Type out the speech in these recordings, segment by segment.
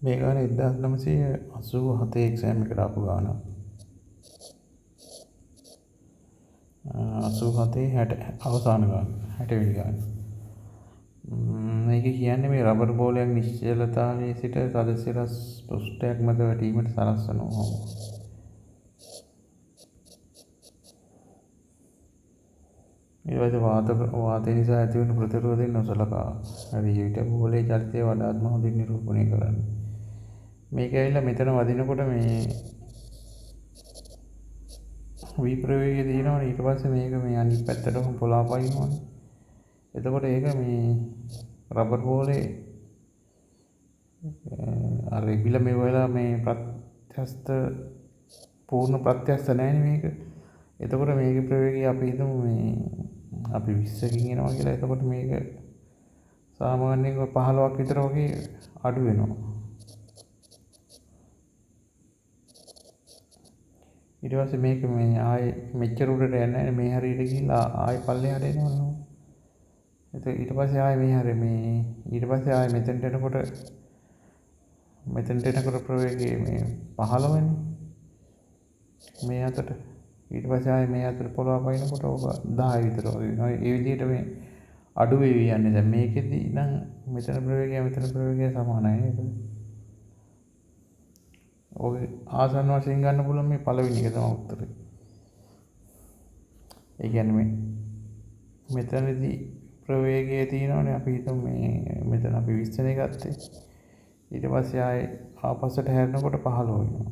මේ ගාන 1987 එක්සෑම් එකට ආපු ගාන. 87 60 අවසාන ගාන 60 වෙනි ගාන. මේක කියන්නේ මේ රබර් බෝලයක් නිශ්චලතාවයේ සිට තද සිරස් පෘෂ්ඨයක් මත වැටීමට සලස්වනවා. ඊට පස්සේ වාතය නිසා ඇතිවන ප්‍රතිරෝධයෙන් නොසලකා හරි විට බෝලේ චලිතය වඩාත්ම හොඳින් නිරූපණය කරන්නේ. මේක ඇවිල්ලා මෙතන වදිනකොට මේ වී ප්‍රවේගය තියෙනවනේ ඊට පස්සේ මේක මේ අනිත් පැත්තටම පොළාපයින්නවනේ. එතකොට ඒක මේ රබර් බෝලේ අර ඉබිල මේ වෙලාව මේ ප්‍රත්‍යස්ත පූර්ණ ප්‍රත්‍යස්ත නැහැනේ මේක. එතකොට මේකේ ප්‍රවේගය අපි හිතමු මේ අපි 20කින් එනවා කියලා. එතකොට මේක සාමාන්‍යයෙන් 15ක් විතර වගේ අඩු වෙනවා. ඊට පස්සේ මේක මේ ආයේ මෙච්චර උඩට යන්නේ නැහැ මේ හරියට ගිහිල්ලා ආයේ පල්ලෙහාට එනවා. ඊට පස්සේ ආයේ මේ හරිය මේ ඊට පස්සේ ආයේ මෙතෙන්ට එනකොට ප්‍රවේගය මේ 15 වෙනි මේ අතට ඊට පස්සේ ආයේ මේ අතට පොළොව පයින්නකොට ඔබ 10 විතර වගේ වෙනවා. ඒ විදිහට මේ අඩු වෙවි යන්නේ. දැන් මේකෙදි නම් මෙතන ප්‍රවේගය මෙතන ප්‍රවේගය සමානයි නේද? ඔය ආසන්න වශයෙන් ගන්න පුළුවන් මේ පළවෙනි එක තමයි උත්තරේ. ඒ කියන්නේ මේ මෙතනදී ප්‍රවේගය තියෙනවනේ අපි හිතමු මේ මෙතන අපි 20 නේ ගත්තේ. ඊට පස්සේ ආයේ ආපස්සට හැරෙනකොට 15 වෙනවා.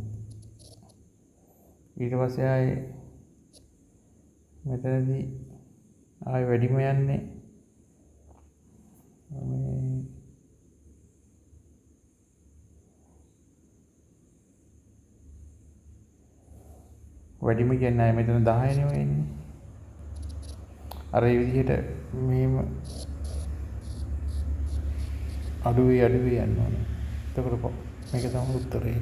ඊට පස්සේ ආයේ මෙතනදී ආයෙ වැඩිම යන්නේ මේ වැඩිම කියන්නේ ආයෙ මෙතන 10 නේ වෙන්නේ. අර ඒ විදිහට මෙහෙම අඩු වෙයි යන්න ඕනේ. එතකොට මේක තමයි උත්තරේ.